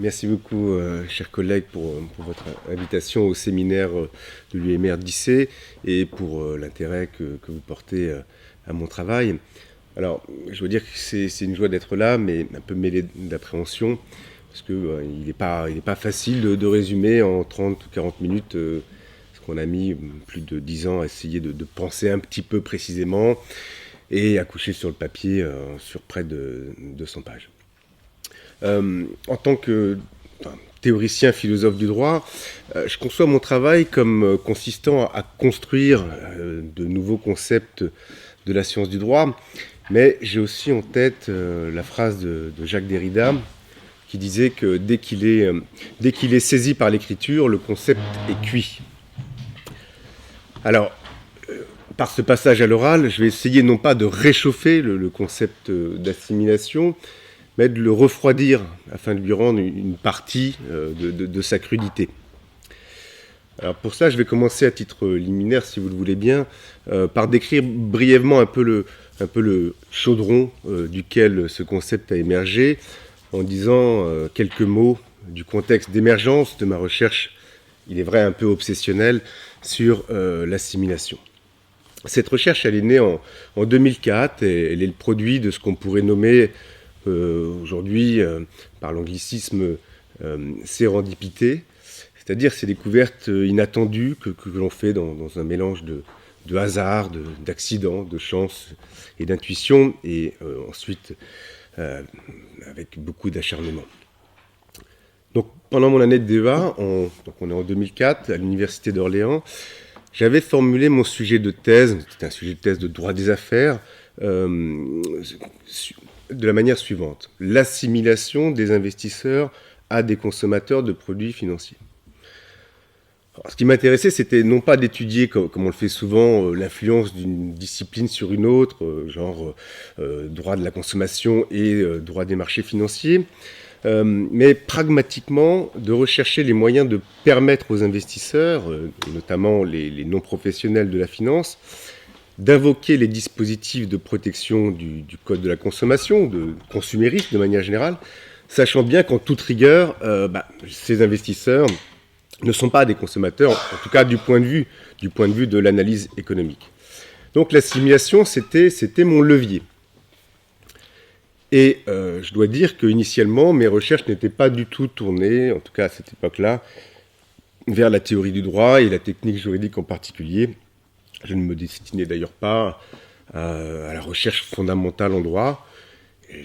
Merci beaucoup, chers collègues, pour votre invitation au séminaire de l'UMR d'IC et pour l'intérêt que vous portez à mon travail. Alors, je veux dire que c'est une joie d'être là, mais un peu mêlé d'appréhension, parce qu'il n'est pas facile de résumer en 30 ou 40 minutes ce qu'on a mis plus de 10 ans à essayer de penser un petit peu précisément et à coucher sur le papier sur près de 200 pages. En tant que théoricien, philosophe du droit, je conçois mon travail comme consistant à construire de nouveaux concepts de la science du droit, mais j'ai aussi en tête la phrase de Jacques Derrida qui disait que dès qu'il est saisi par l'écriture, le concept est cuit. Alors, par ce passage à l'oral, je vais essayer non pas de réchauffer le concept d'assimilation, mais de le refroidir afin de lui rendre une partie de sa crudité. Alors pour ça, je vais commencer à titre liminaire, si vous le voulez bien, par décrire brièvement un peu le chaudron duquel ce concept a émergé, en disant quelques mots du contexte d'émergence de ma recherche, il est vrai un peu obsessionnelle, sur l'assimilation. Cette recherche, elle est née en 2004 et elle est le produit de ce qu'on pourrait nommer aujourd'hui, par l'anglicisme, sérendipité, c'est-à-dire ces découvertes inattendues que l'on fait dans un mélange de hasard, d'accidents, de chance et d'intuition, et ensuite avec beaucoup d'acharnement. Donc pendant mon année de DEA, donc on est en 2004, à l'Université d'Orléans, j'avais formulé mon sujet de thèse, c'était un sujet de thèse de droit des affaires, de la manière suivante: l'assimilation des investisseurs à des consommateurs de produits financiers. Alors, ce qui m'intéressait, c'était non pas d'étudier, comme on le fait souvent, l'influence d'une discipline sur une autre, genre droit de la consommation et droit des marchés financiers, mais pragmatiquement de rechercher les moyens de permettre aux investisseurs, notamment les non-professionnels de la finance, d'invoquer les dispositifs de protection du code de la consommation, de consumérisme de manière générale, sachant bien qu'en toute rigueur, ces investisseurs ne sont pas des consommateurs, en tout cas du point de vue de l'analyse économique. Donc l'assimilation, c'était mon levier. Et je dois dire qu'initialement, mes recherches n'étaient pas du tout tournées, en tout cas à cette époque-là, vers la théorie du droit et la technique juridique en particulier. Je ne me destinais d'ailleurs pas à la recherche fondamentale en droit. Et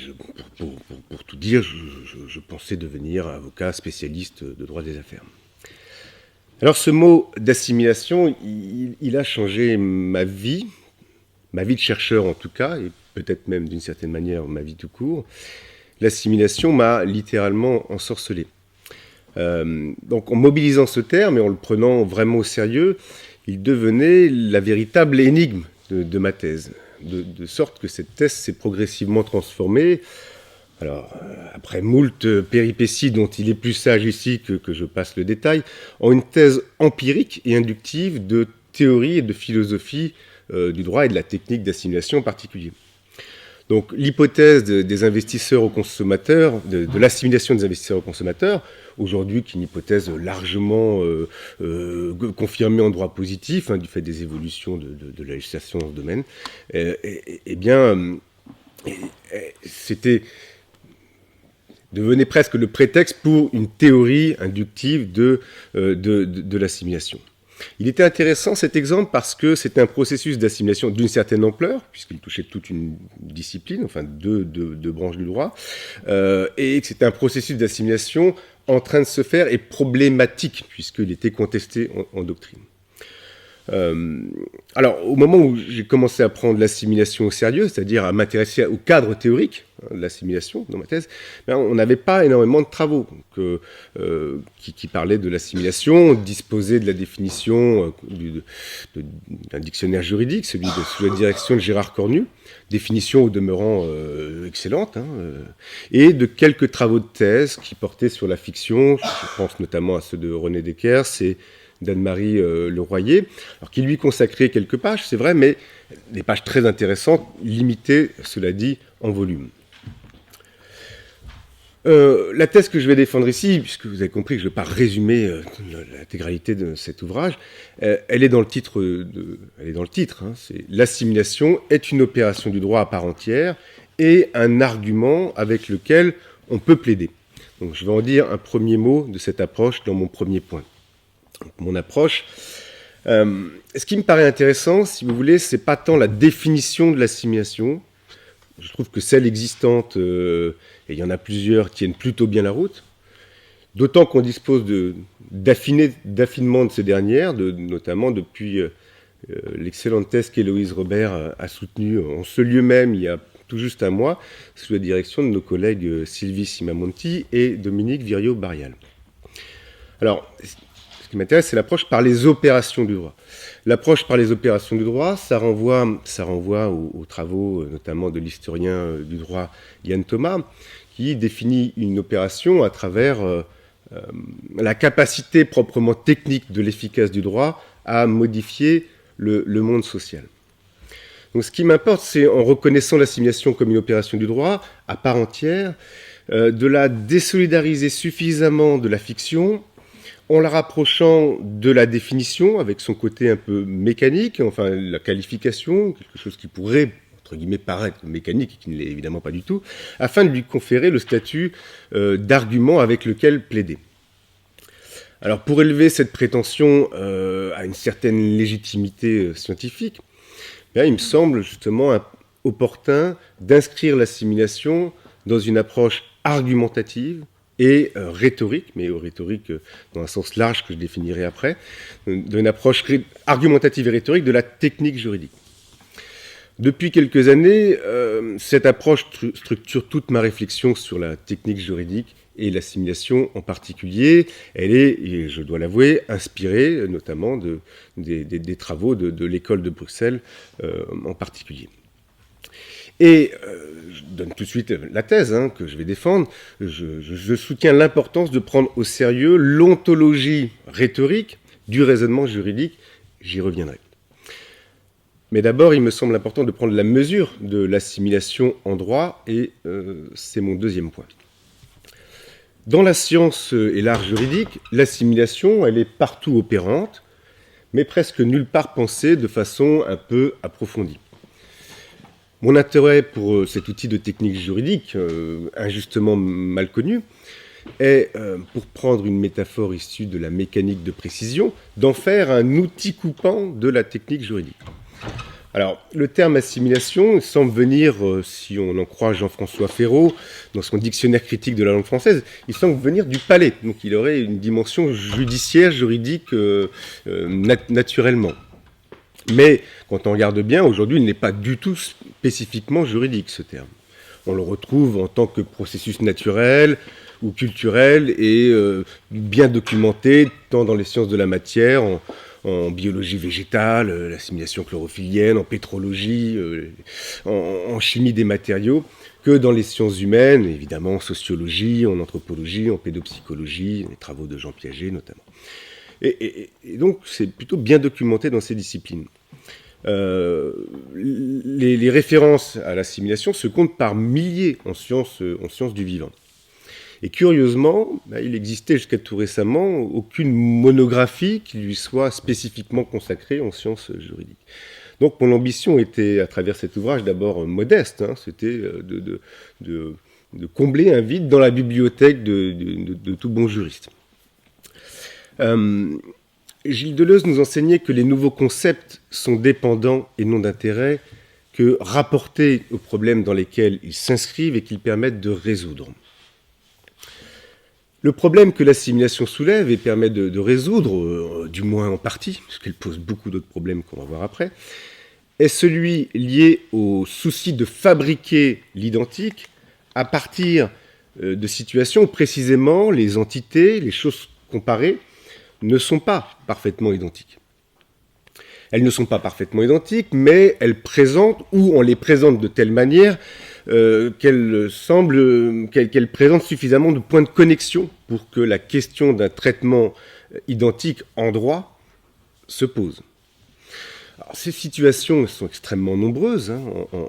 pour tout dire, je pensais devenir avocat spécialiste de droit des affaires. Alors ce mot d'assimilation, il a changé ma vie de chercheur en tout cas, et peut-être même d'une certaine manière ma vie tout court. L'assimilation m'a littéralement ensorcelé. Donc en mobilisant ce terme et en le prenant vraiment au sérieux, il devenait la véritable énigme de ma thèse, de sorte que cette thèse s'est progressivement transformée, alors après moult péripéties dont il est plus sage ici que je passe le détail, en une thèse empirique et inductive de théorie et de philosophie du droit et de la technique d'assimilation en particulier. Donc l'hypothèse des investisseurs aux consommateurs, de l'assimilation des investisseurs aux consommateurs, aujourd'hui qui est une hypothèse largement confirmée en droit positif, du fait des évolutions de la législation dans ce domaine, devenait presque le prétexte pour une théorie inductive de l'assimilation. Il était intéressant cet exemple parce que c'était un processus d'assimilation d'une certaine ampleur, puisqu'il touchait toute une discipline, enfin deux branches du droit, et que c'était un processus d'assimilation en train de se faire et problématique, puisqu'il était contesté en doctrine. Alors, au moment où j'ai commencé à prendre l'assimilation au sérieux, c'est-à-dire à m'intéresser au cadre théorique de l'assimilation dans ma thèse, on n'avait pas énormément de travaux qui parlaient de l'assimilation. On disposait de la définition d'un dictionnaire juridique, celui sous la direction de Gérard Cornu, définition au demeurant excellente, et de quelques travaux de thèse qui portaient sur la fiction. Je pense notamment à ceux de René Desquers et d'Anne-Marie Leroyer, alors qui lui consacrait quelques pages, c'est vrai, mais des pages très intéressantes, limitées, cela dit, en volume. La thèse que je vais défendre ici, puisque vous avez compris que je ne vais pas résumer l'intégralité de cet ouvrage, elle est dans le titre, hein, c'est l'assimilation est une opération du droit à part entière et un argument avec lequel on peut plaider. Donc je vais en dire un premier mot de cette approche dans mon premier point. Donc, mon approche, ce qui me paraît intéressant, si vous voulez, c'est pas tant la définition de l'assimilation. Je trouve que celles existantes, et il y en a plusieurs, tiennent plutôt bien la route. D'autant qu'on dispose d'affinement de ces dernières, notamment depuis l'excellente thèse qu'Héloïse Robert a soutenue en ce lieu même, il y a tout juste un mois, sous la direction de nos collègues Sylvie Simamonti et Dominique Virio-Barial. Alors, ce qui m'intéresse, c'est l'approche par les opérations du droit. L'approche par les opérations du droit, ça renvoie aux travaux notamment de l'historien du droit Yann Thomas, qui définit une opération à travers la capacité proprement technique de l'efficace du droit à modifier le monde social. Donc ce qui m'importe, c'est en reconnaissant l'assimilation comme une opération du droit à part entière, de la désolidariser suffisamment de la fiction, en la rapprochant de la définition, avec son côté un peu mécanique, enfin la qualification, quelque chose qui pourrait, entre guillemets, paraître mécanique, et qui ne l'est évidemment pas du tout, afin de lui conférer le statut d'argument avec lequel plaider. Alors pour élever cette prétention à une certaine légitimité scientifique, bien, il me semble justement opportun d'inscrire l'assimilation dans une approche argumentative, et rhétorique, mais rhétorique dans un sens large que je définirai après, d'une approche argumentative et rhétorique de la technique juridique. Depuis quelques années, cette approche structure toute ma réflexion sur la technique juridique et l'assimilation en particulier. Elle est, et je dois l'avouer, inspirée notamment des travaux de l'école de Bruxelles en particulier. Et je donne tout de suite la thèse que je vais défendre. Je soutiens l'importance de prendre au sérieux l'ontologie rhétorique du raisonnement juridique. J'y reviendrai. Mais d'abord, il me semble important de prendre la mesure de l'assimilation en droit, et c'est mon deuxième point. Dans la science et l'art juridique, l'assimilation, elle est partout opérante, mais presque nulle part pensée de façon un peu approfondie. Mon intérêt pour cet outil de technique juridique, injustement mal connu, est, pour prendre une métaphore issue de la mécanique de précision, d'en faire un outil coupant de la technique juridique. Alors, le terme assimilation semble venir, si on en croit Jean-François Ferraud, dans son dictionnaire critique de la langue française, il semble venir du palais. Donc il aurait une dimension judiciaire, juridique, naturellement. Mais quand on regarde bien, aujourd'hui, il n'est pas du tout spécifiquement juridique, ce terme. On le retrouve en tant que processus naturel ou culturel et bien documenté, tant dans les sciences de la matière, en biologie végétale, l'assimilation chlorophyllienne, en pétrologie, en chimie des matériaux, que dans les sciences humaines, évidemment en sociologie, en anthropologie, en pédopsychologie, les travaux de Jean Piaget notamment. Et donc, c'est plutôt bien documenté dans ces disciplines. Les références à l'assimilation se comptent par milliers en sciences du vivant. Et curieusement, il existait jusqu'à tout récemment aucune monographie qui lui soit spécifiquement consacrée en sciences juridiques. Donc mon ambition était, à travers cet ouvrage, d'abord modeste, c'était de combler un vide dans la bibliothèque de tout bon juriste. Gilles Deleuze nous enseignait que les nouveaux concepts sont dépendants et non d'intérêt que rapportés aux problèmes dans lesquels ils s'inscrivent et qu'ils permettent de résoudre. Le problème que l'assimilation soulève et permet de résoudre, du moins en partie, parce qu'elle pose beaucoup d'autres problèmes qu'on va voir après, est celui lié au souci de fabriquer l'identique à partir de situations où précisément les entités, les choses comparées, ne sont pas parfaitement identiques. Elles ne sont pas parfaitement identiques, mais elles présentent, ou on les présente de telle manière qu'elles présentent suffisamment de points de connexion pour que la question d'un traitement identique en droit se pose. Alors, ces situations sont extrêmement nombreuses,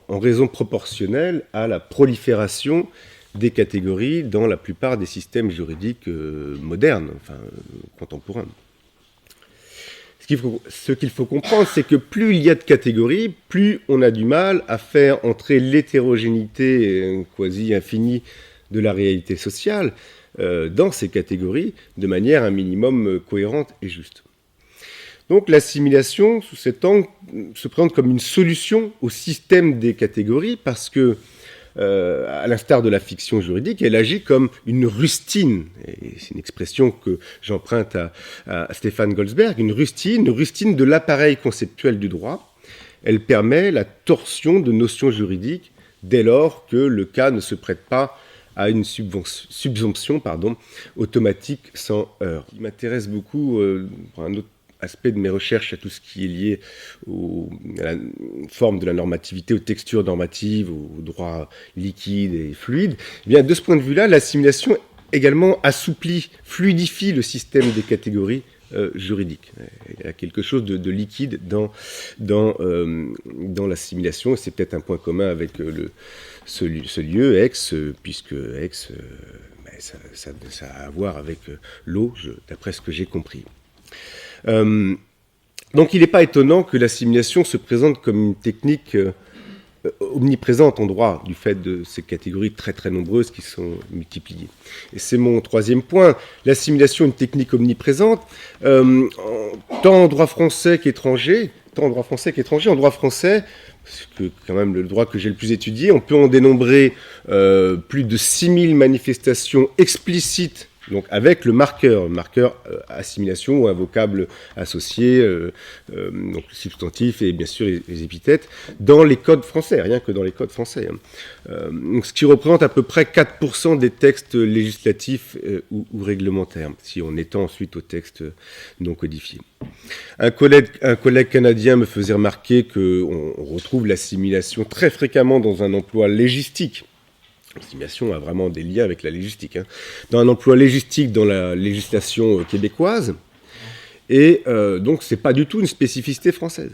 en raison proportionnelle à la prolifération des catégories dans la plupart des systèmes juridiques modernes, contemporains. Ce qu'il faut comprendre, c'est que plus il y a de catégories, plus on a du mal à faire entrer l'hétérogénéité quasi infinie de la réalité sociale dans ces catégories de manière un minimum cohérente et juste. Donc l'assimilation, sous cet angle, se présente comme une solution au système des catégories parce que, à l'instar de la fiction juridique, elle agit comme une rustine. Et c'est une expression que j'emprunte à Stéphane Goldsberg, une rustine de l'appareil conceptuel du droit. Elle permet la torsion de notions juridiques dès lors que le cas ne se prête pas à une subsomption automatique sans heurts. Il m'intéresse beaucoup, pour un autre aspect de mes recherches, à tout ce qui est lié à la forme de la normativité, aux textures normatives, aux droits liquides et fluides. Eh bien, de ce point de vue-là, l'assimilation également assouplit, fluidifie le système des catégories juridiques. Il y a quelque chose de liquide dans l'assimilation, et c'est peut-être un point commun avec ce lieu, Aix, puisque Aix, ça a à voir avec l'eau, d'après ce que j'ai compris. Donc il n'est pas étonnant que l'assimilation se présente comme une technique omniprésente en droit, du fait de ces catégories très très nombreuses qui sont multipliées. Et c'est mon troisième point, l'assimilation est une technique omniprésente, tant en droit français qu'étranger. En droit français, c'est quand même le droit que j'ai le plus étudié, on peut en dénombrer plus de 6000 manifestations explicites, donc avec le marqueur assimilation ou un vocable associé, donc le substantif et bien sûr les épithètes, dans les codes français, rien que dans les codes français. Donc ce qui représente à peu près 4% des textes législatifs ou réglementaires, si on étend ensuite aux textes non codifiés. Un collègue canadien me faisait remarquer qu'on retrouve l'assimilation très fréquemment dans un emploi légistique. L'assimilation a vraiment des liens avec la légistique. Dans un emploi légistique dans la législation québécoise, et donc c'est pas du tout une spécificité française.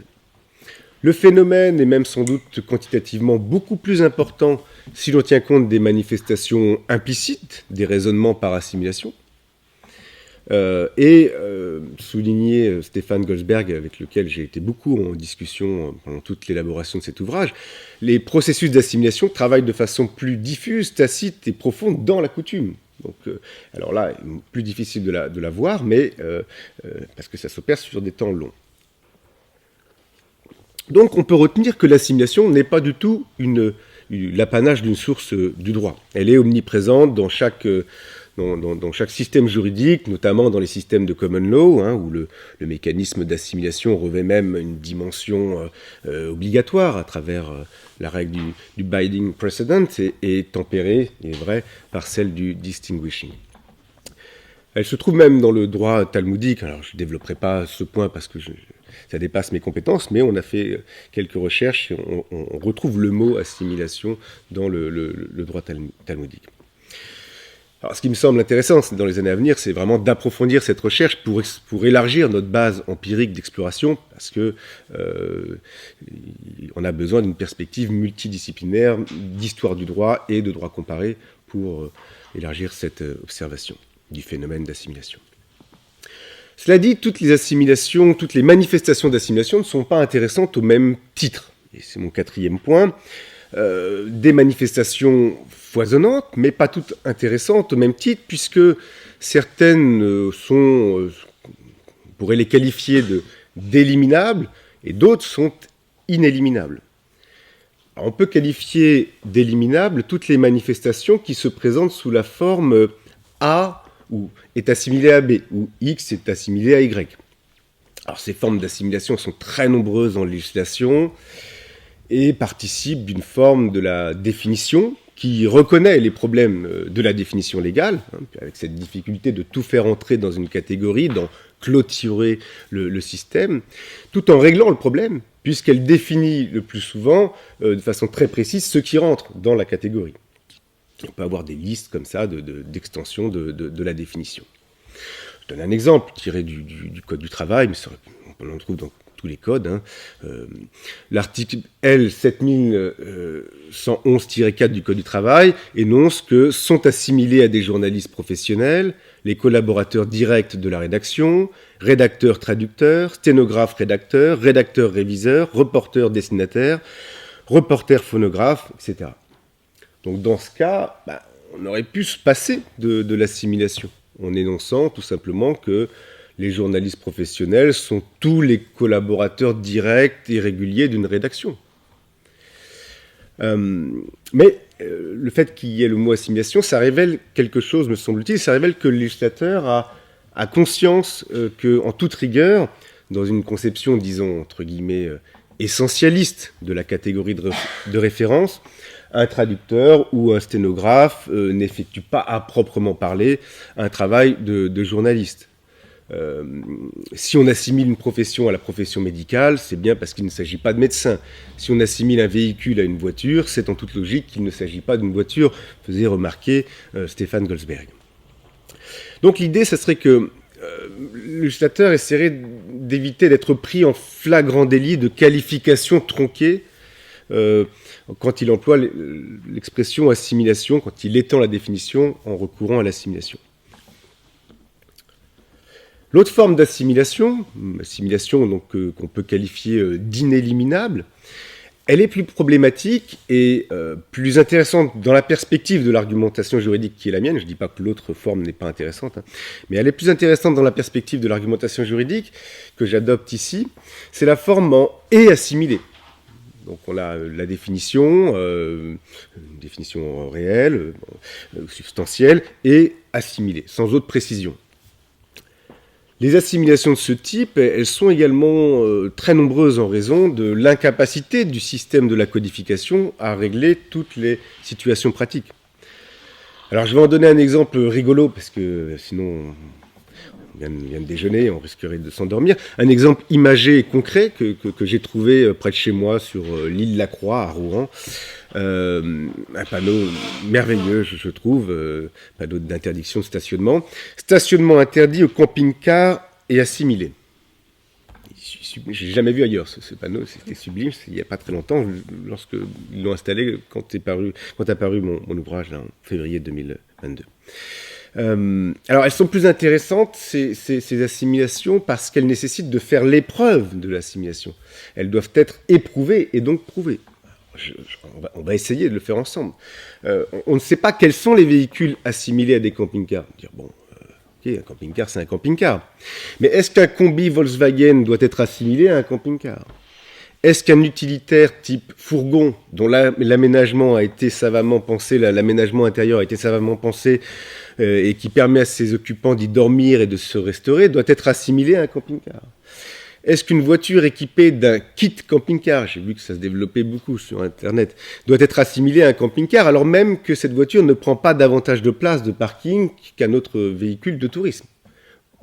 Le phénomène est même sans doute quantitativement beaucoup plus important si l'on tient compte des manifestations implicites, des raisonnements par assimilation. Souligné Stéphane Goldsberg, avec lequel j'ai été beaucoup en discussion pendant toute l'élaboration de cet ouvrage, les processus d'assimilation travaillent de façon plus diffuse, tacite et profonde dans la coutume. Donc, alors là, plus difficile de la voir, mais parce que ça s'opère sur des temps longs. Donc on peut retenir que l'assimilation n'est pas du tout l'apanage d'une source du droit. Elle est omniprésente dans chaque système juridique, notamment dans les systèmes de common law, où le mécanisme d'assimilation revêt même une dimension obligatoire à travers la règle du binding precedent et tempérée, il est vrai, par celle du distinguishing. Elle se trouve même dans le droit talmudique. Alors je ne développerai pas ce point parce que ça dépasse mes compétences, mais on a fait quelques recherches et on retrouve le mot assimilation dans le droit talmudique. Alors, ce qui me semble intéressant dans les années à venir, c'est vraiment d'approfondir cette recherche pour élargir notre base empirique d'exploration, parce que on a besoin d'une perspective multidisciplinaire d'histoire du droit et de droit comparé pour élargir cette observation du phénomène d'assimilation. Cela dit, toutes les manifestations d'assimilation ne sont pas intéressantes au même titre. Et c'est mon quatrième point. Des manifestations foisonnantes, mais pas toutes intéressantes au même titre, puisque certaines sont, on pourrait les qualifier d'éliminables, et d'autres sont inéliminables. Alors, on peut qualifier d'éliminables toutes les manifestations qui se présentent sous la forme A ou est assimilé à B, ou X est assimilé à Y. Alors ces formes d'assimilation sont très nombreuses en législation et participent d'une forme de la définition qui reconnaît les problèmes de la définition légale, avec cette difficulté de tout faire entrer dans une catégorie, d'en clôturer le système, tout en réglant le problème, puisqu'elle définit le plus souvent, de façon très précise, ce qui rentre dans la catégorie. On peut avoir des listes comme ça d'extension de la définition. Je donne un exemple tiré du Code du travail, mais on en trouve dans tous les codes. Hein. L'article L7111-4 du Code du travail énonce que sont assimilés à des journalistes professionnels les collaborateurs directs de la rédaction, rédacteurs-traducteurs, sténographes-rédacteurs, rédacteurs-réviseurs, reporters-destinataires, reporters-phonographes, etc. Donc dans ce cas, on aurait pu se passer de l'assimilation, en énonçant tout simplement que les journalistes professionnels sont tous les collaborateurs directs et réguliers d'une rédaction. Mais le fait qu'il y ait le mot assimilation, ça révèle quelque chose, me semble-t-il, ça révèle que le législateur a conscience qu'en toute rigueur, dans une conception, disons, entre guillemets, essentialiste de la catégorie de référence, un traducteur ou un sténographe n'effectue pas à proprement parler un travail de journaliste. Si on assimile une profession à la profession médicale, c'est bien parce qu'il ne s'agit pas de médecin. Si on assimile un véhicule à une voiture, c'est en toute logique qu'il ne s'agit pas d'une voiture, faisait remarquer Stéphane Goldsberg. Donc l'idée, ça serait que le législateur essaierait d'éviter d'être pris en flagrant délit de qualification tronquée quand il emploie l'expression assimilation, quand il étend la définition en recourant à l'assimilation. L'autre forme d'assimilation, donc qu'on peut qualifier d'inéliminable, elle est plus problématique et plus intéressante dans la perspective de l'argumentation juridique qui est la mienne. Je ne dis pas que l'autre forme n'est pas intéressante, hein, mais elle est plus intéressante dans la perspective de l'argumentation juridique que j'adopte ici. C'est la forme en « et assimilé ». Donc on a la définition, une définition réelle, substantielle, et assimilée, sans autre précision. Les assimilations de ce type, elles sont également très nombreuses en raison de l'incapacité du système de la codification à régler toutes les situations pratiques. Alors je vais en donner un exemple rigolo, parce que sinon on vient de déjeuner, on risquerait de s'endormir. Un exemple imagé et concret que j'ai trouvé près de chez moi sur l'île Lacroix à Rouen. Un panneau merveilleux, je trouve, panneau d'interdiction de stationnement. Stationnement interdit aux camping-cars et assimilés. J'ai jamais vu ailleurs ce panneau, c'était sublime, il n'y a pas très longtemps, lorsque ils l'ont installé quand a paru mon ouvrage là, en février 2022. Alors elles sont plus intéressantes, ces assimilations, parce qu'elles nécessitent de faire l'épreuve de l'assimilation. Elles doivent être éprouvées et donc prouvées. On va essayer de le faire ensemble. On ne sait pas quels sont les véhicules assimilés à des camping-cars. Dire, bon, ok, un camping-car, c'est un camping-car. Mais est-ce qu'un combi Volkswagen doit être assimilé à un camping-car ? Est-ce qu'un utilitaire type fourgon, dont l'aménagement a été savamment pensé, l'aménagement intérieur a été savamment pensé, et qui permet à ses occupants d'y dormir et de se restaurer, doit être assimilé à un camping-car ? Est-ce qu'une voiture équipée d'un kit camping-car, j'ai vu que ça se développait beaucoup sur Internet, doit être assimilée à un camping-car, alors même que cette voiture ne prend pas davantage de place de parking qu'un autre véhicule de tourisme ?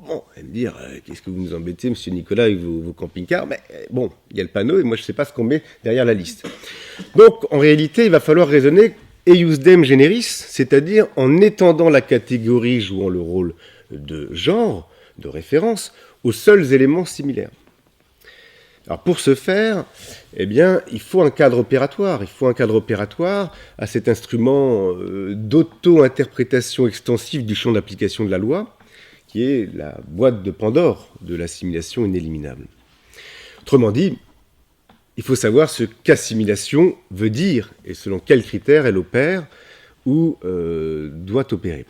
Bon, vous allez me dire, qu'est-ce que vous nous embêtez, monsieur Nicolas, avec vos camping-cars ? Mais bon, il y a le panneau et moi je ne sais pas ce qu'on met derrière la liste. Donc, en réalité, il va falloir raisonner eiusdem generis, c'est-à-dire en étendant la catégorie jouant le rôle de genre, de référence, aux seuls éléments similaires. Alors pour ce faire, eh bien, il faut un cadre opératoire. Il faut un cadre opératoire à cet instrument d'auto-interprétation extensive du champ d'application de la loi, qui est la boîte de Pandore de l'assimilation inéliminable. Autrement dit, il faut savoir ce qu'assimilation veut dire et selon quels critères elle opère ou doit opérer.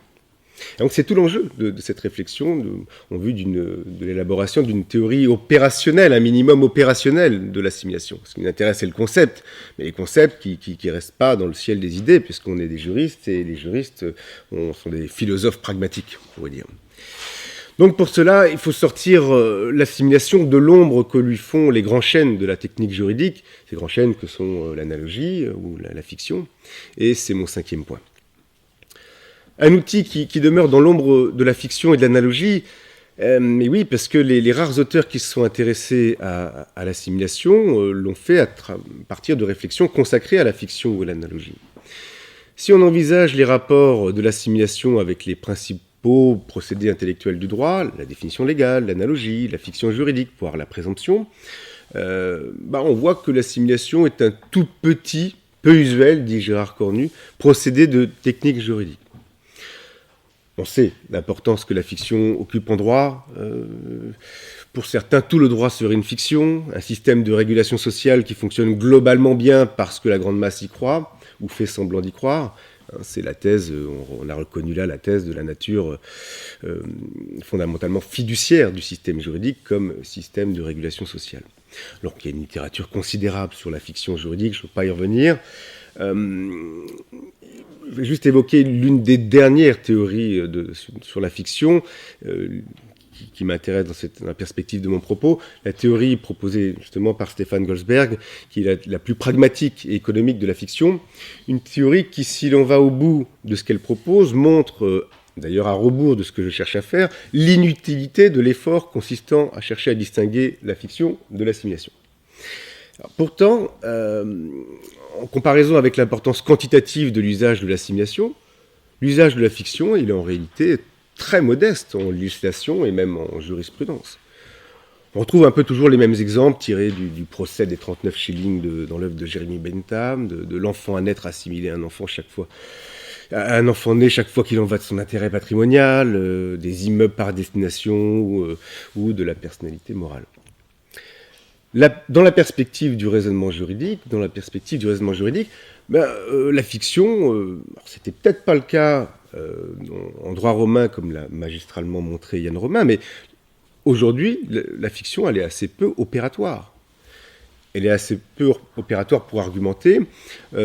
Et donc c'est tout l'enjeu de cette réflexion en vue de l'élaboration d'une théorie opérationnelle, un minimum opérationnel de l'assimilation. Ce qui nous intéresse, c'est le concept, mais les concepts qui ne restent pas dans le ciel des idées, puisqu'on est des juristes, et les juristes sont des philosophes pragmatiques, on pourrait dire. Donc pour cela, il faut sortir l'assimilation de l'ombre que lui font les grands chênes de la technique juridique, ces grands chênes que sont l'analogie ou la fiction, et c'est mon 5e point. Un outil qui demeure dans l'ombre de la fiction et de l'analogie, mais oui, parce que les rares auteurs qui se sont intéressés à l'assimilation l'ont fait à partir de réflexions consacrées à la fiction ou à l'analogie. Si on envisage les rapports de l'assimilation avec les principaux procédés intellectuels du droit, la définition légale, l'analogie, la fiction juridique, voire la présomption, on voit que l'assimilation est un tout petit, peu usuel, dit Gérard Cornu, procédé de technique juridique. On sait l'importance que la fiction occupe en droit. Pour certains, tout le droit serait une fiction, un système de régulation sociale qui fonctionne globalement bien parce que la grande masse y croit, ou fait semblant d'y croire. C'est la thèse, on a reconnu là la thèse de la nature fondamentalement fiduciaire du système juridique comme système de régulation sociale. Alors qu'il y a une littérature considérable sur la fiction juridique, je ne veux pas y revenir. Je vais juste évoquer l'une des dernières théories sur la fiction qui m'intéresse dans la perspective de mon propos, la théorie proposée justement par Stefan Goldsberg, qui est la plus pragmatique et économique de la fiction, une théorie qui, si l'on va au bout de ce qu'elle propose, montre, d'ailleurs à rebours de ce que je cherche à faire, l'inutilité de l'effort consistant à chercher à distinguer la fiction de l'assimilation. Pourtant, en comparaison avec l'importance quantitative de l'usage de l'assimilation, l'usage de la fiction, il est en réalité très modeste en législation et même en jurisprudence. On retrouve un peu toujours les mêmes exemples tirés du procès des 39 shillings dans l'œuvre de Jeremy Bentham, de l'enfant à naître assimilé à un enfant né chaque fois qu'il en va de son intérêt patrimonial, des immeubles par destination ou de la personnalité morale. Dans la perspective du raisonnement juridique, la fiction, c'était peut-être pas le cas en droit romain, comme l'a magistralement montré Yann Romain, mais aujourd'hui, la fiction, elle est assez peu opératoire. Elle est assez peu opératoire pour argumenter.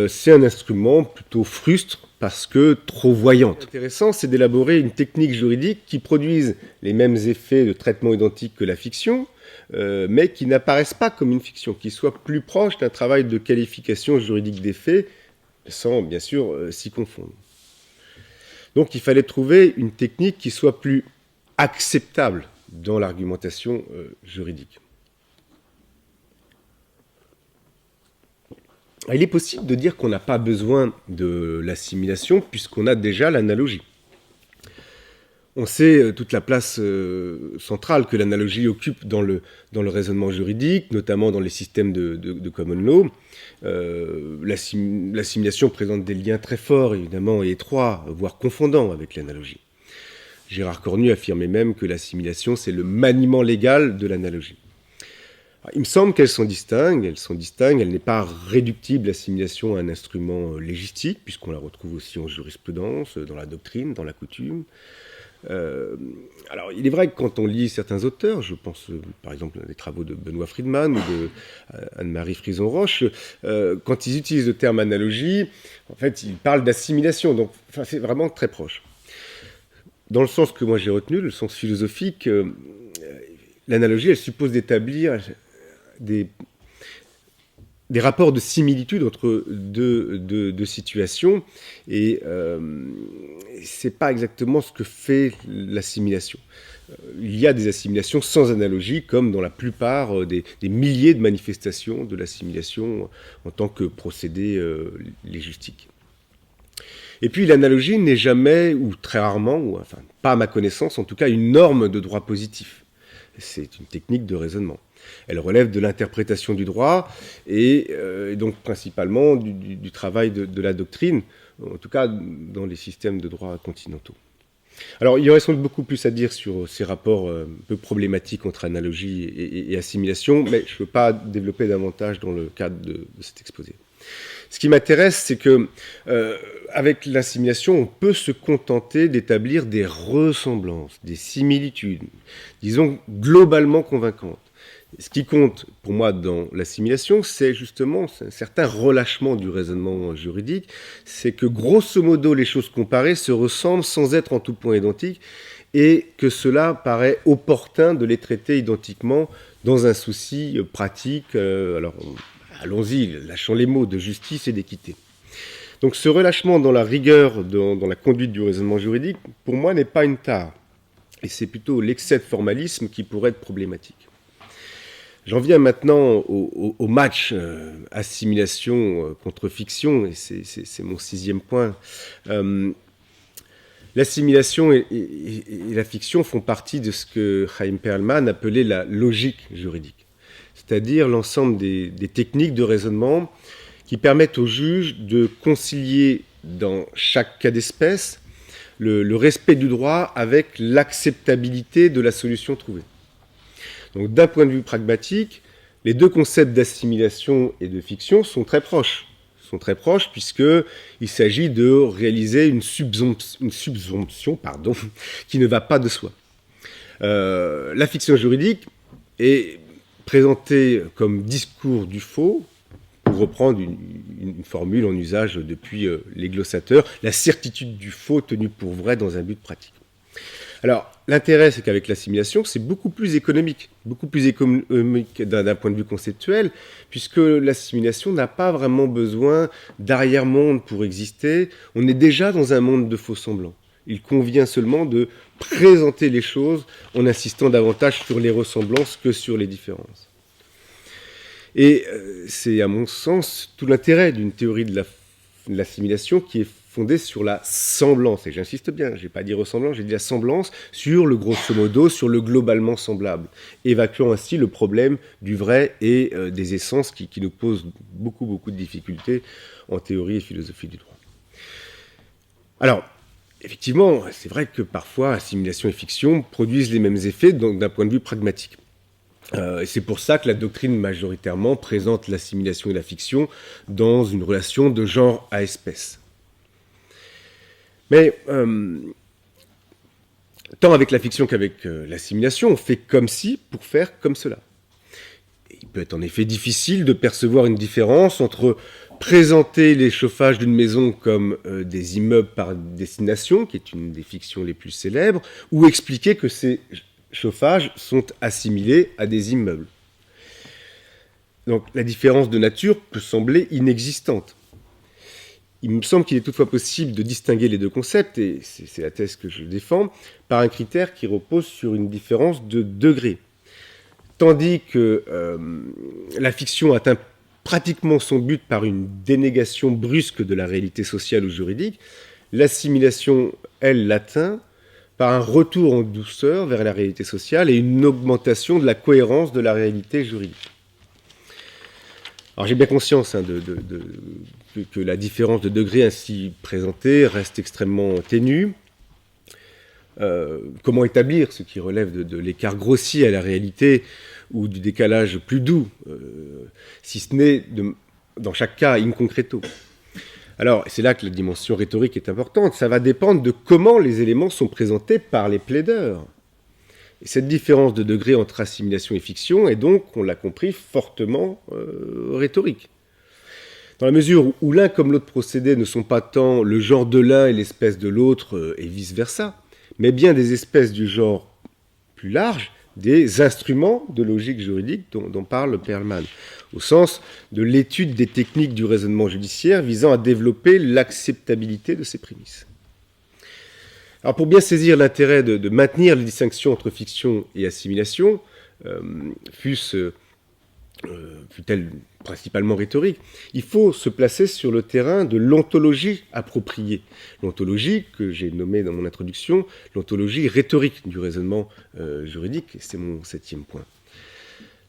C'est un instrument plutôt frustre parce que trop voyante. L'intéressant, c'est d'élaborer une technique juridique qui produise les mêmes effets de traitement identique que la fiction, mais qui n'apparaissent pas comme une fiction, qui soit plus proche d'un travail de qualification juridique des faits, sans bien sûr s'y confondre. Donc il fallait trouver une technique qui soit plus acceptable dans l'argumentation juridique. Il est possible de dire qu'on n'a pas besoin de l'assimilation puisqu'on a déjà l'analogie. On sait toute la place centrale que l'analogie occupe dans le raisonnement juridique, notamment dans les systèmes de common law. L'assimilation présente des liens très forts, évidemment, et étroits, voire confondants avec l'analogie. Gérard Cornu affirmait même que l'assimilation, c'est le maniement légal de l'analogie. Il me semble qu'elles sont distinctes, elle n'est pas réductible, l'assimilation, à un instrument légistique, puisqu'on la retrouve aussi en jurisprudence, dans la doctrine, dans la coutume. Alors, il est vrai que quand on lit certains auteurs, je pense par exemple aux travaux de Benoît Friedman ou de Anne-Marie Frison-Roche, quand ils utilisent le terme analogie, en fait, ils parlent d'assimilation, donc c'est vraiment très proche. Dans le sens que moi j'ai retenu, le sens philosophique, l'analogie, elle suppose d'établir des rapports de similitude entre deux situations, et c'est pas exactement ce que fait l'assimilation. Il y a des assimilations sans analogie, comme dans la plupart des milliers de manifestations de l'assimilation en tant que procédé légistique. Et puis l'analogie n'est jamais, ou très rarement, ou enfin pas à ma connaissance en tout cas, une norme de droit positif. C'est une technique de raisonnement. Elle relève de l'interprétation du droit et donc principalement du travail de la doctrine, en tout cas dans les systèmes de droit continentaux. Alors il y aurait sans doute beaucoup plus à dire sur ces rapports un peu problématiques entre analogie et assimilation, mais je ne veux pas développer davantage dans le cadre de cet exposé. Ce qui m'intéresse, c'est que avec l'assimilation, on peut se contenter d'établir des ressemblances, des similitudes, disons globalement convaincantes. Ce qui compte pour moi dans l'assimilation, c'est justement un certain relâchement du raisonnement juridique. C'est que grosso modo, les choses comparées se ressemblent sans être en tout point identiques et que cela paraît opportun de les traiter identiquement dans un souci pratique. Alors, allons-y, lâchons les mots de justice et d'équité. Donc ce relâchement dans la rigueur, dans la conduite du raisonnement juridique, pour moi, n'est pas une tare. Et c'est plutôt l'excès de formalisme qui pourrait être problématique. J'en viens maintenant au match assimilation contre fiction, et c'est mon 6e point. L'assimilation et la fiction font partie de ce que Chaim Perlman appelait la logique juridique. c'est-à-dire l'ensemble des techniques de raisonnement qui permettent au juge de concilier dans chaque cas d'espèce le respect du droit avec l'acceptabilité de la solution trouvée. Donc d'un point de vue pragmatique, les deux concepts d'assimilation et de fiction sont très proches. Puisqu'il s'agit de réaliser une subsomption qui ne va pas de soi. La fiction juridique est présentée comme discours du faux, pour reprendre une formule en usage depuis les glossateurs, la certitude du faux tenue pour vrai dans un but pratique. Alors, l'intérêt, c'est qu'avec l'assimilation, c'est beaucoup plus économique d'un point de vue conceptuel, puisque l'assimilation n'a pas vraiment besoin d'arrière-monde pour exister. On est déjà dans un monde de faux-semblants. Il convient seulement de présenter les choses en insistant davantage sur les ressemblances que sur les différences. Et c'est, à mon sens, tout l'intérêt d'une théorie de l'assimilation qui est fondée sur la semblance. Et j'insiste bien, je n'ai pas dit ressemblance, j'ai dit la semblance sur le grosso modo, sur le globalement semblable, évacuant ainsi le problème du vrai et des essences qui nous posent beaucoup de difficultés en théorie et philosophie du droit. Alors, effectivement, c'est vrai que parfois, assimilation et fiction produisent les mêmes effets d'un point de vue pragmatique. Et c'est pour ça que la doctrine majoritairement présente l'assimilation et la fiction dans une relation de genre à espèce. Mais tant avec la fiction qu'avec l'assimilation, on fait comme si pour faire comme cela. Et il peut être en effet difficile de percevoir une différence entre présenter les chauffages d'une maison comme des immeubles par destination, qui est une des fictions les plus célèbres, ou expliquer que ces chauffages sont assimilés à des immeubles. Donc la différence de nature peut sembler inexistante. Il me semble qu'il est toutefois possible de distinguer les deux concepts, et c'est la thèse que je défends, par un critère qui repose sur une différence de degré. Tandis que la fiction atteint pratiquement son but par une dénégation brusque de la réalité sociale ou juridique, l'assimilation, elle, l'atteint par un retour en douceur vers la réalité sociale et une augmentation de la cohérence de la réalité juridique. Alors j'ai bien conscience que la différence de degré ainsi présentée reste extrêmement ténue. Comment établir ce qui relève de l'écart grossier à la réalité ou du décalage plus doux, si ce n'est dans chaque cas in concreto. Alors, c'est là que la dimension rhétorique est importante. Ça va dépendre de comment les éléments sont présentés par les plaideurs. Et cette différence de degré entre assimilation et fiction est donc, on l'a compris, fortement rhétorique. Dans la mesure où l'un comme l'autre procédé ne sont pas tant le genre de l'un et l'espèce de l'autre, et vice-versa, mais bien des espèces du genre plus large, des instruments de logique juridique dont parle Perlman, au sens de l'étude des techniques du raisonnement judiciaire visant à développer l'acceptabilité de ces prémices. Alors pour bien saisir l'intérêt de maintenir les distinctions entre fiction et assimilation, fut-elle principalement rhétorique, il faut se placer sur le terrain de l'ontologie appropriée. L'ontologie, que j'ai nommée dans mon introduction, l'ontologie rhétorique du raisonnement juridique, et c'est mon 7e point.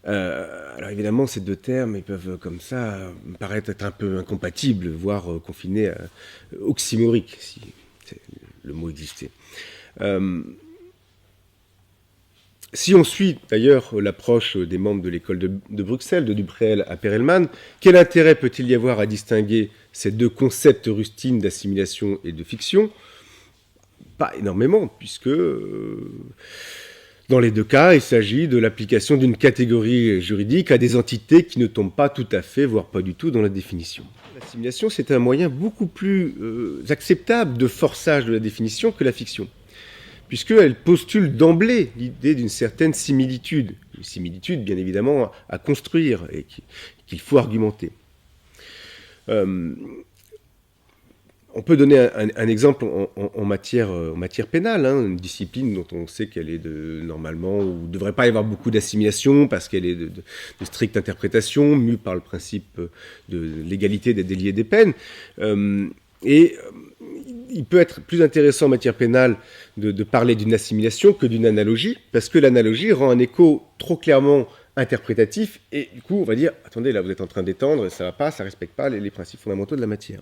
Alors évidemment, ces deux termes, ils peuvent comme ça me paraître être un peu incompatibles, voire confinés à oxymoriques, si le mot existait. Si on suit d'ailleurs l'approche des membres de l'école de Bruxelles, de Dubréel à Perelman, quel intérêt peut-il y avoir à distinguer ces deux concepts rustines d'assimilation et de fiction ? Pas énormément, puisque dans les deux cas, il s'agit de l'application d'une catégorie juridique à des entités qui ne tombent pas tout à fait, voire pas du tout, dans la définition. L'assimilation, c'est un moyen beaucoup plus acceptable de forçage de la définition que la fiction, puisqu'elle postule d'emblée l'idée d'une certaine similitude. Une similitude, bien évidemment, à construire et qu'il faut argumenter. On peut donner un exemple en matière pénale, une discipline dont on sait qu'elle est normalement, où il ne devrait pas y avoir beaucoup d'assimilation parce qu'elle est de stricte interprétation, mue par le principe de l'égalité des délits et des peines. Il peut être plus intéressant en matière pénale de parler d'une assimilation que d'une analogie, parce que l'analogie rend un écho trop clairement interprétatif, et du coup, on va dire, attendez, là, vous êtes en train d'étendre, ça va pas, ça respecte pas les principes fondamentaux de la matière.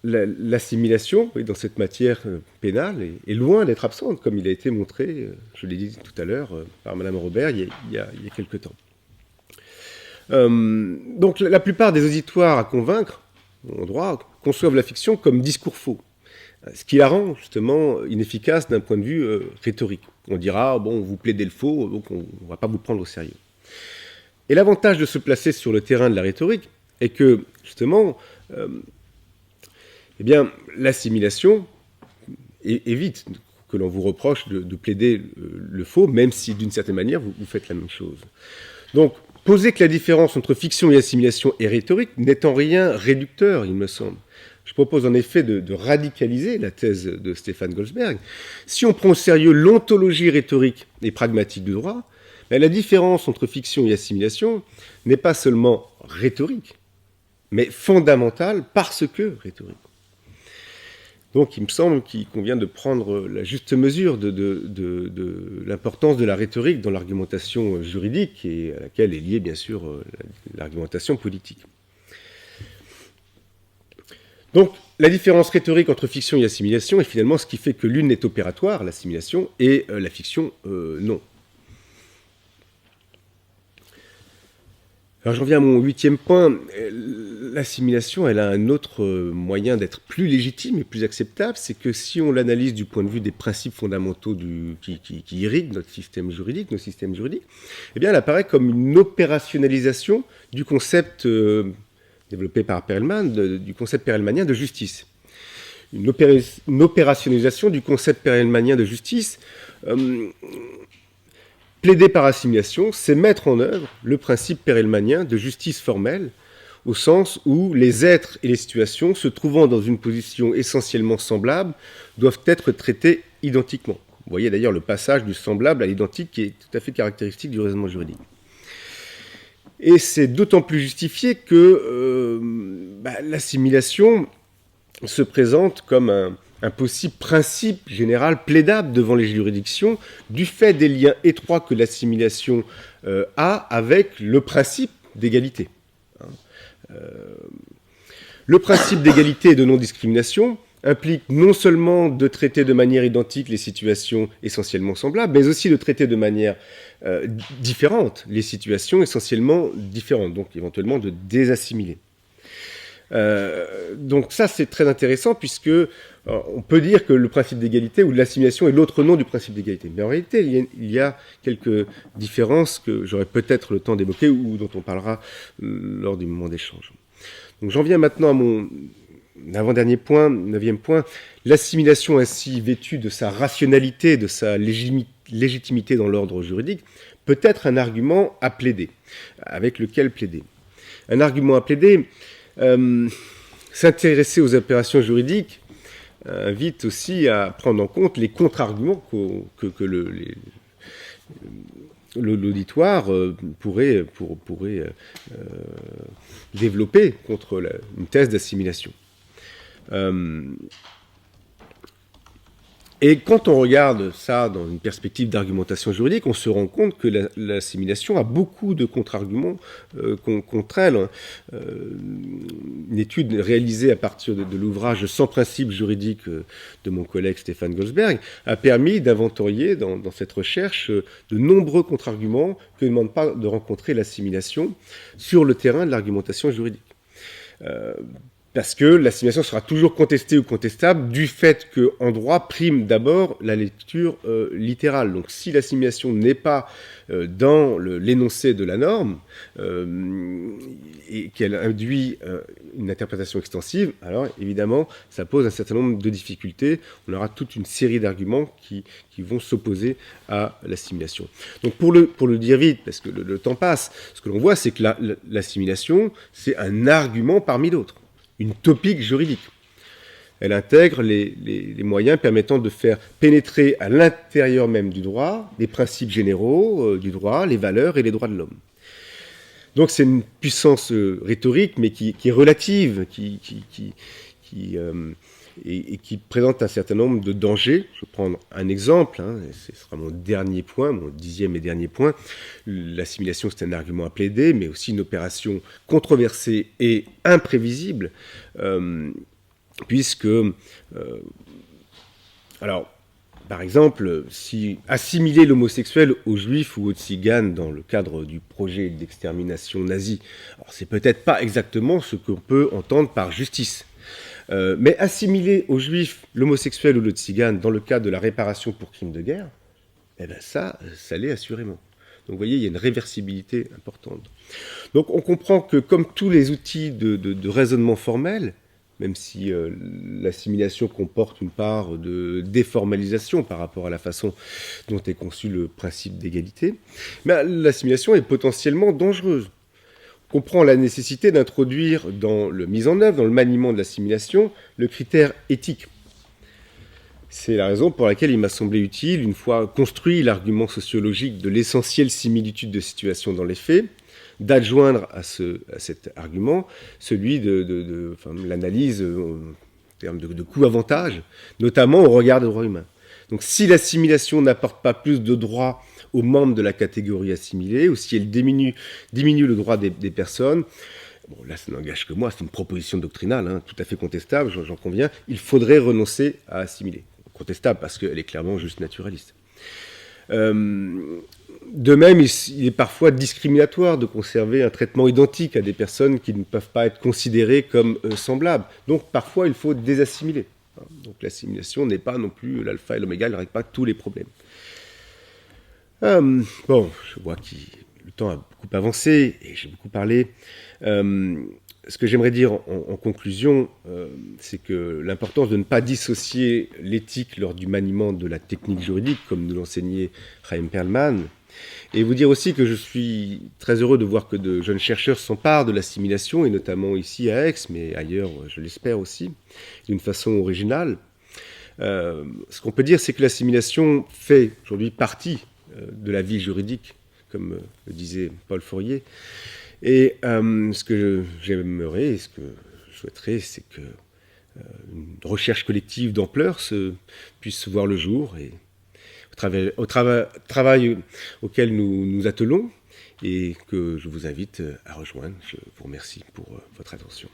L'assimilation dans cette matière pénale est loin d'être absente, comme il a été montré, je l'ai dit tout à l'heure, par Madame Robert il y a quelque temps. Donc la plupart des auditoires à convaincre, en droit, conçoivent la fiction comme discours faux, ce qui la rend justement inefficace d'un point de vue rhétorique. On dira, bon, vous plaidez le faux, donc on ne va pas vous prendre au sérieux. Et l'avantage de se placer sur le terrain de la rhétorique est que, justement, eh bien, l'assimilation évite que l'on vous reproche de plaider le faux, même si, d'une certaine manière, vous faites la même chose. Donc, poser que la différence entre fiction et assimilation est rhétorique n'est en rien réducteur, il me semble. Je propose en effet de radicaliser la thèse de Stéphane Goldsberg. Si on prend au sérieux l'ontologie rhétorique et pragmatique du droit, la différence entre fiction et assimilation n'est pas seulement rhétorique, mais fondamentale parce que rhétorique. Donc il me semble qu'il convient de prendre la juste mesure de l'importance de la rhétorique dans l'argumentation juridique, et à laquelle est liée bien sûr l'argumentation politique. Donc la différence rhétorique entre fiction et assimilation est finalement ce qui fait que l'une est opératoire, l'assimilation, et la fiction non. Alors j'en viens à mon 8e point. L'assimilation, elle a un autre moyen d'être plus légitime et plus acceptable, c'est que si on l'analyse du point de vue des principes fondamentaux qui irriguent notre système juridique, nos systèmes juridiques, eh bien elle apparaît comme une opérationnalisation du concept développé par Perelman, du concept perelmanien de justice. Une opérationnalisation du concept perelmanien de justice. Plaider par assimilation, c'est mettre en œuvre le principe perelmanien de justice formelle, au sens où les êtres et les situations, se trouvant dans une position essentiellement semblable, doivent être traités identiquement. Vous voyez d'ailleurs le passage du semblable à l'identique qui est tout à fait caractéristique du raisonnement juridique. Et c'est d'autant plus justifié que l'assimilation se présente comme un possible principe général plaidable devant les juridictions du fait des liens étroits que l'assimilation a avec le principe d'égalité. Le principe d'égalité et de non-discrimination implique non seulement de traiter de manière identique les situations essentiellement semblables, mais aussi de traiter de manière différente les situations essentiellement différentes, donc éventuellement de désassimiler. Donc ça, c'est très intéressant puisque on peut dire que le principe d'égalité ou de l'assimilation est l'autre nom du principe d'égalité. Mais en réalité, il y a quelques différences que j'aurai peut-être le temps d'évoquer ou dont on parlera lors du moment d'échange. Donc j'en viens maintenant à mon avant-dernier point, 9e point. L'assimilation ainsi vêtue de sa rationalité, de sa légitimité dans l'ordre juridique, peut être un argument à plaider, avec lequel plaider. Un argument à plaider... s'intéresser aux opérations juridiques invite aussi à prendre en compte les contre-arguments que l'auditoire pourrait développer contre une thèse d'assimilation. Et quand on regarde ça dans une perspective d'argumentation juridique, on se rend compte que l'assimilation a beaucoup de contre-arguments contre elle. Une étude réalisée à partir de l'ouvrage Sans principe juridique de mon collègue Stéphane Goldsberg a permis d'inventorier dans cette recherche de nombreux contre-arguments que ne demande pas de rencontrer l'assimilation sur le terrain de l'argumentation juridique. Parce que l'assimilation sera toujours contestée ou contestable du fait qu'en droit prime d'abord la lecture littérale. Donc si l'assimilation n'est pas dans l'énoncé de la norme et qu'elle induit une interprétation extensive, alors évidemment ça pose un certain nombre de difficultés. On aura toute une série d'arguments qui vont s'opposer à l'assimilation. Donc pour le dire vite, parce que le temps passe, ce que l'on voit c'est que l'assimilation c'est un argument parmi d'autres. Une topique juridique. Elle intègre les moyens permettant de faire pénétrer à l'intérieur même du droit les principes généraux du droit, les valeurs et les droits de l'homme. Donc c'est une puissance rhétorique, mais qui est relative, qui et qui présente un certain nombre de dangers. Je vais prendre un exemple, et ce sera mon dernier point, mon 10e et dernier point. L'assimilation, c'est un argument à plaider, mais aussi une opération controversée et imprévisible, puisque, alors, par exemple, si assimiler l'homosexuel aux juifs ou aux tziganes dans le cadre du projet d'extermination nazi, alors c'est peut-être pas exactement ce qu'on peut entendre par justice. Mais assimiler aux juifs l'homosexuel ou le tzigane dans le cadre de la réparation pour crimes de guerre, eh ben ça l'est assurément. Donc vous voyez, il y a une réversibilité importante. Donc on comprend que comme tous les outils de raisonnement formel, même si l'assimilation comporte une part de déformalisation par rapport à la façon dont est conçu le principe d'égalité, mais l'assimilation est potentiellement dangereuse. On comprend la nécessité d'introduire dans la mise en œuvre, dans le maniement de l'assimilation, le critère éthique. C'est la raison pour laquelle il m'a semblé utile, une fois construit l'argument sociologique de l'essentielle similitude de situation dans les faits, d'adjoindre à cet argument celui de l'analyse en termes de coût-avantage, notamment au regard des droits humains. Donc si l'assimilation n'apporte pas plus de droits aux membres de la catégorie assimilée, ou si elle diminue le droit des personnes, bon là ça n'engage que moi, c'est une proposition doctrinale, tout à fait contestable, j'en conviens, il faudrait renoncer à assimiler. Contestable parce qu'elle est clairement juste naturaliste. De même, il est parfois discriminatoire de conserver un traitement identique à des personnes qui ne peuvent pas être considérées comme semblables. Donc parfois, il faut désassimiler. Donc l'assimilation n'est pas non plus l'alpha et l'oméga, elle ne règle pas tous les problèmes. Bon, je vois que le temps a beaucoup avancé et j'ai beaucoup parlé. Ce que j'aimerais dire en conclusion, c'est que l'importance de ne pas dissocier l'éthique lors du maniement de la technique juridique, comme nous l'enseignait Chaim Perlman, et vous dire aussi que je suis très heureux de voir que de jeunes chercheurs s'emparent de l'assimilation, et notamment ici à Aix, mais ailleurs, je l'espère aussi, d'une façon originale. Ce qu'on peut dire, c'est que l'assimilation fait aujourd'hui partie de la vie juridique, comme le disait Paul Fourier. Et ce que j'aimerais et ce que je souhaiterais, c'est qu'une recherche collective d'ampleur puisse voir le jour et au travail auquel nous nous attelons et que je vous invite à rejoindre. Je vous remercie pour votre attention.